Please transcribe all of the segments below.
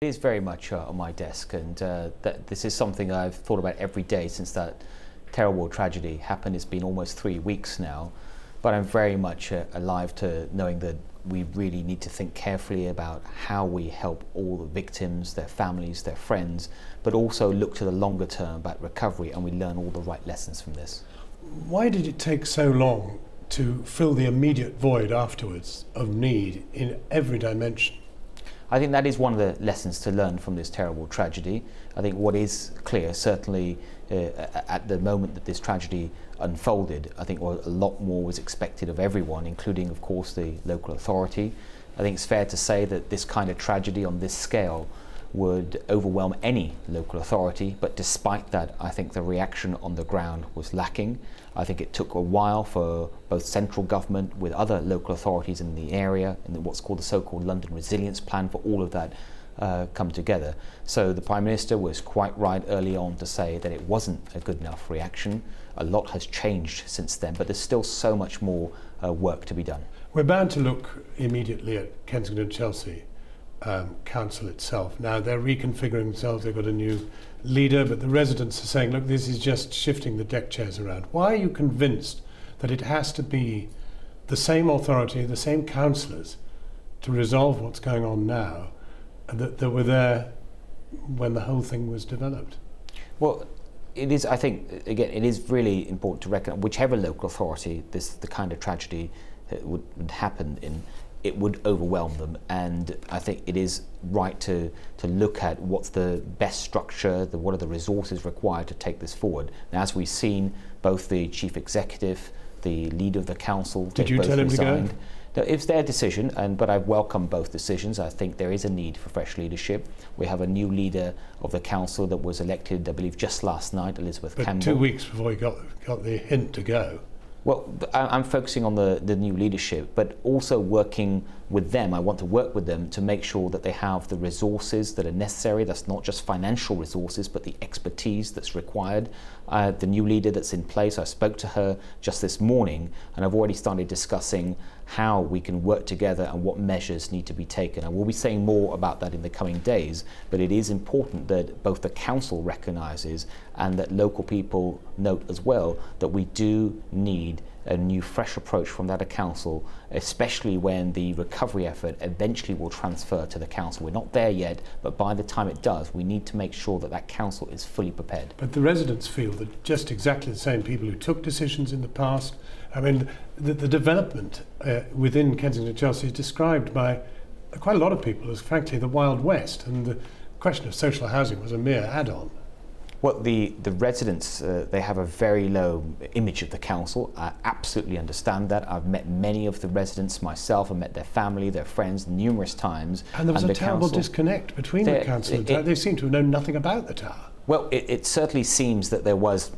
It is very much on my desk, and this is something I've thought about every day since that terrible tragedy happened. It's been almost 3 weeks now, but I'm very much alive to knowing that we really need to think carefully about how we help all the victims, their families, their friends, but also look to the longer term about recovery, and we learn all the right lessons from this. Why did it take so long to fill the immediate void afterwards of need in every dimension? I think that is one of the lessons to learn from this terrible tragedy. I think what is clear, certainly at the moment that this tragedy unfolded, I think a lot more was expected of everyone, including, of course, the local authority. I think it's fair to say that this kind of tragedy on this scale would overwhelm any local authority, but despite that, I think the reaction on the ground was lacking. I think it took a while for both central government with other local authorities in the area and what's called the so-called London Resilience Plan for all of that come together. So the Prime Minister was quite right early on to say that it wasn't a good enough reaction. A lot has changed since then, but there's still so much more work to be done. We're bound to look immediately at Kensington Chelsea Council itself. Now they're reconfiguring themselves, they've got a new leader, but the residents are saying, look, this is just shifting the deck chairs around. Why are you convinced that it has to be the same authority, the same councillors to resolve what's going on now that were there when the whole thing was developed? Well, it is, I think, again, it is really important to recognise whichever local authority the kind of tragedy would happen in, it would overwhelm them, and I think it is right to look at what's the best structure, what are the resources required to take this forward. Now, as we've seen, both the Chief Executive, the leader of the council, did you tell him to go? It's their decision, but I welcome both decisions. I think there is a need for fresh leadership. We have a new leader of the council that was elected, I believe, just last night, Elizabeth Campbell. 2 weeks before he got the hint to go. Well, I'm focusing on the new leadership, but also working with them. I want to work with them to make sure that they have the resources that are necessary. That's not just financial resources, but the expertise that's required. The new leader that's in place, I spoke to her just this morning, and I've already started discussing how we can work together and what measures need to be taken. I will be saying more about that in the coming days, but it is important that both the council recognises and that local people note as well that we do need a new, fresh approach from that council, especially when the recovery effort eventually will transfer to the council. We're not there yet, but by the time it does, we need to make sure that that council is fully prepared. But the residents feel that just exactly the same people who took decisions in the past, I mean, the development within Kensington Chelsea is described by quite a lot of people as, frankly, the Wild West, and the question of social housing was a mere add-on. Well, the residents, they have a very low image of the council. I absolutely understand that. I've met many of the residents myself. I've met their family, their friends numerous times. And there was a terrible disconnect between the council and the tower. They seem to have known nothing about the tower. Well, it certainly seems that there was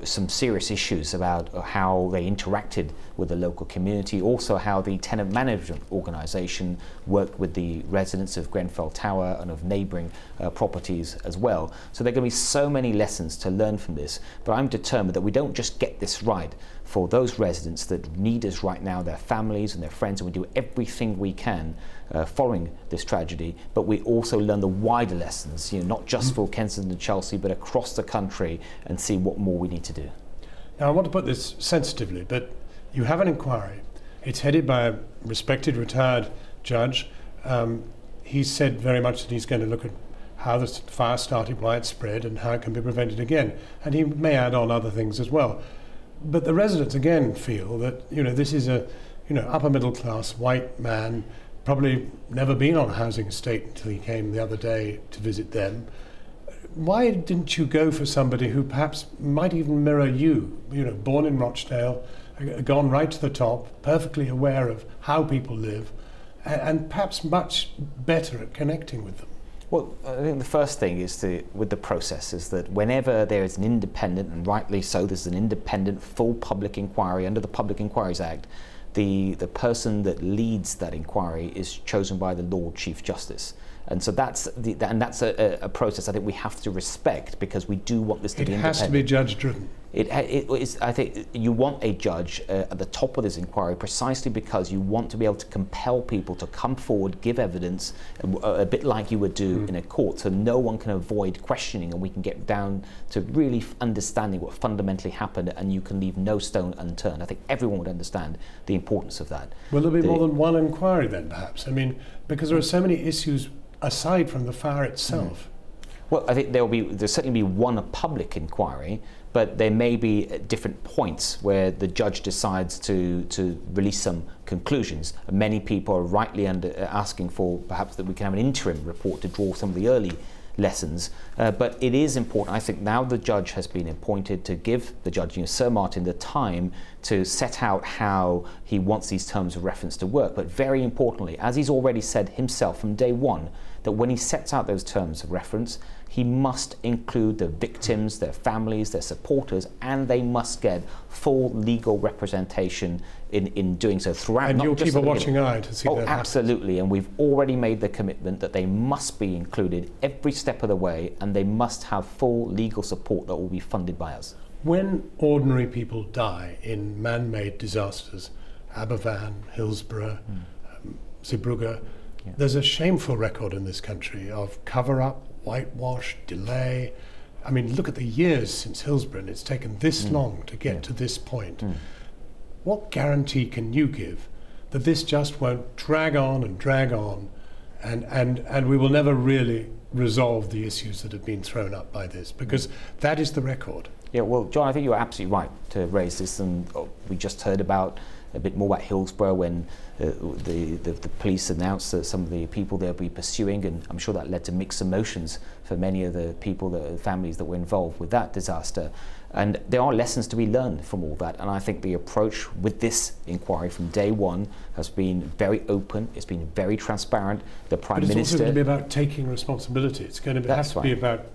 some serious issues about how they interacted with the local community, also how the tenant management organisation worked with the residents of Grenfell Tower and of neighbouring properties as well. So there are going to be so many lessons to learn from this, but I'm determined that we don't just get this right for those residents that need us right now, their families and their friends, and we do everything we can following this tragedy, but we also learn the wider lessons, not just for Kensington and Chelsea, but across the country, and see what more we need to do. Now, I want to put this sensitively, but you have an inquiry. It's headed by a respected retired judge. He said very much that he's going to look at how the fire started, why it spread, and how it can be prevented again. And he may add on other things as well. But the residents again feel that this is a upper middle class white man, probably never been on a housing estate until he came the other day to visit them. Why didn't you go for somebody who perhaps might even mirror you? Born in Rochdale, gone right to the top, perfectly aware of how people live, and perhaps much better at connecting with them. Well, I think the first thing is with the process is that whenever there is an independent, and rightly so, there's an independent full public inquiry under the Public Inquiries Act, the person that leads that inquiry is chosen by the Lord Chief Justice. And so that's a process I think we have to respect, because we do want this to be independent. It has to be judge-driven. I think you want a judge at the top of this inquiry precisely because you want to be able to compel people to come forward, give evidence, a bit like you would do in a court, so no one can avoid questioning and we can get down to really understanding what fundamentally happened and you can leave no stone unturned. I think everyone would understand the importance of that. Will there be more than one inquiry then, perhaps? I mean, because there are so many issues aside from the fire itself. Well, I think there'll certainly be one public inquiry, but there may be different points where the judge decides to release some conclusions. Many people are rightly asking for perhaps that we can have an interim report to draw some of the early lessons, but it is important. I think now the judge has been appointed to give the judge, Sir Martin, the time to set out how he wants these terms of reference to work. But very importantly, as he's already said himself from day one, that when he sets out those terms of reference, he must include the victims, their families, their supporters, and they must get full legal representation in doing so throughout. And you'll keep a watching eye to see that happen. Absolutely, and we've already made the commitment that they must be included every step of the way, and they must have full legal support that will be funded by us. When ordinary people die in man-made disasters, Aberfan, Hillsborough, Zeebrugge, there's a shameful record in this country of cover-up, whitewash, delay. I mean, look at the years since Hillsborough, and it's taken this long to get to this point. What guarantee can you give that this just won't drag on and we will never really resolve the issues that have been thrown up by this? Because that is the record. Yeah, well, John, I think you're absolutely right to raise this, and we just heard about a bit more about Hillsborough when the police announced that some of the people they'll be pursuing, and I'm sure that led to mixed emotions for many of the people, the families that were involved with that disaster. And there are lessons to be learned from all that, and I think the approach with this inquiry from day one has been very open, it's been very transparent. The Prime Minister... But it's also going to be about taking responsibility. It's going to have to be about,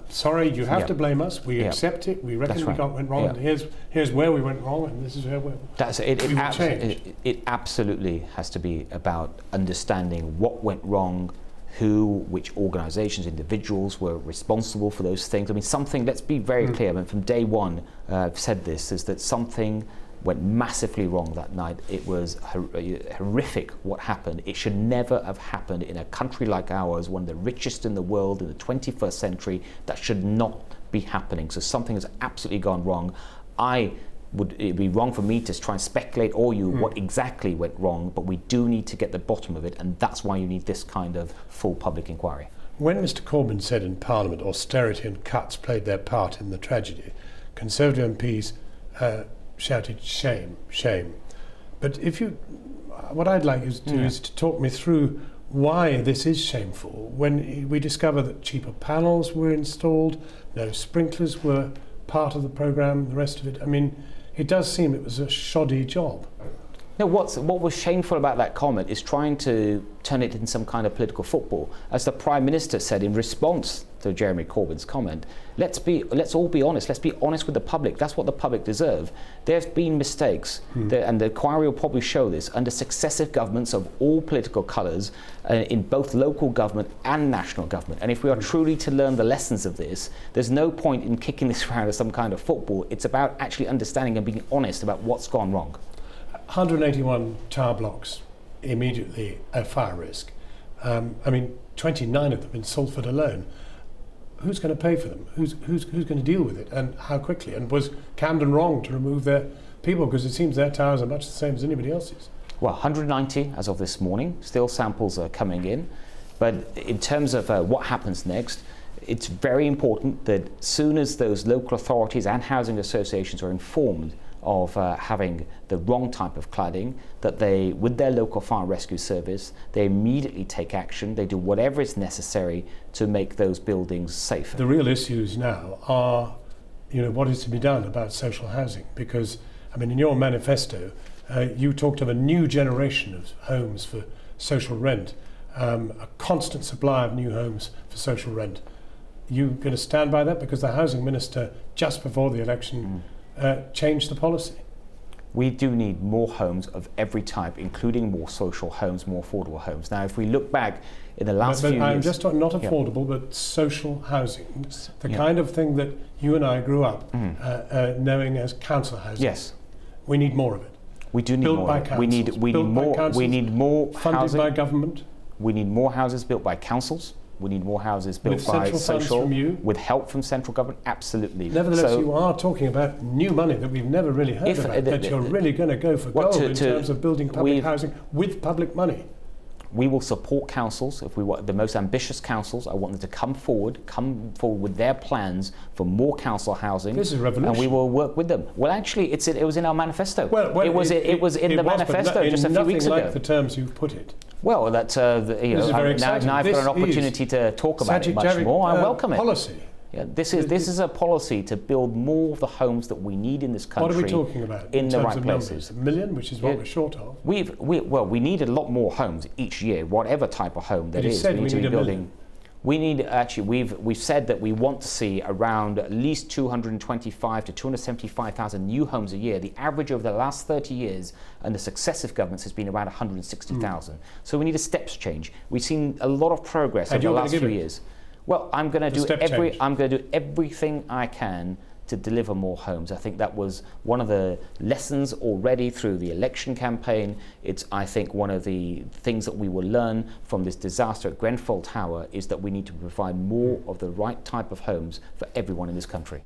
sorry, you have to blame us, we accept it, we reckon we went wrong, and here's where we went wrong, and this is where we will change. It absolutely has to be about understanding what went wrong, which organisations, individuals were responsible for those things. I mean, something, let's be very clear, I mean, from day one, I've said this, is that something went massively wrong that night. It was horrific what happened. It should never have happened in a country like ours, one of the richest in the world in the 21st century. That should not be happening. So something has absolutely gone wrong. It'd be wrong for me to try and speculate what exactly went wrong, but we do need to get the bottom of it, and that's why you need this kind of full public inquiry. When Mr Corbyn said in Parliament austerity and cuts played their part in the tragedy, Conservative MPs shouted shame, shame. But what I'd like you to do is to talk me through why this is shameful when we discover that cheaper panels were installed, no sprinklers were part of the programme, the rest of it. I mean, it does seem it was a shoddy job. No, what was shameful about that comment is trying to turn it into some kind of political football. As the Prime Minister said in response to Jeremy Corbyn's comment, let's all be honest. Let's be honest with the public. That's what the public deserve. There's been mistakes, and the inquiry will probably show this, under successive governments of all political colours, in both local government and national government. And if we are truly to learn the lessons of this, there's no point in kicking this around as some kind of football. It's about actually understanding and being honest about what's gone wrong. 181 tower blocks immediately at fire risk. I mean, 29 of them in Salford alone. Who's going to pay for them? Who's going to deal with it, and how quickly? And was Camden wrong to remove their people? Because it seems their towers are much the same as anybody else's. Well, 190 as of this morning. Still samples are coming in. But in terms of what happens next, it's very important that as soon as those local authorities and housing associations are informed of having the wrong type of cladding, that they, with their local fire rescue service, they immediately take action. They do whatever is necessary to make those buildings safer. The real issues now are, what is to be done about social housing? Because, I mean, in your manifesto, you talked of a new generation of homes for social rent, a constant supply of new homes for social rent. You going to stand by that? Because the housing minister, just before the election, changed the policy. We do need more homes of every type, including more social homes, more affordable homes. Now, if we look back in the last few years... I'm just talking not affordable, but social housing, the kind of thing that you and I grew up knowing as council housing. Yes. We need more of it. We do need more of it. We need more funded housing. by government. We need more houses built by councils. We need more houses built with by central funds from you. With help from central government, absolutely. Nevertheless, you are talking about new money that we've never really heard about, that you're really going to go for gold in terms of building public housing with public money. We will support councils. If we want the most ambitious councils, I want them to come forward with their plans for more council housing. This is a revolution. And we will work with them. Well, actually, it was in our manifesto. Well, it was in the manifesto just a few weeks ago. Nothing like the terms you've put it. Well, that's now I've got an opportunity to talk about it much more. I welcome it. Policy. Yeah, this is a policy to build more of the homes that we need in this country. What are we talking about in the right places? A million, which is what we're short of. We need a lot more homes each year, whatever type of home that is. We need to be building. We need we've said that we want to see around at least 225 to 275,000 new homes a year. The average over the last 30 years and the successive governments has been around 160,000. So we need a steps change. We've seen a lot of progress over the last few years. Well, I'm going to do everything I can to deliver more homes. I think that was one of the lessons already through the election campaign. It's, I think, one of the things that we will learn from this disaster at Grenfell Tower is that we need to provide more of the right type of homes for everyone in this country.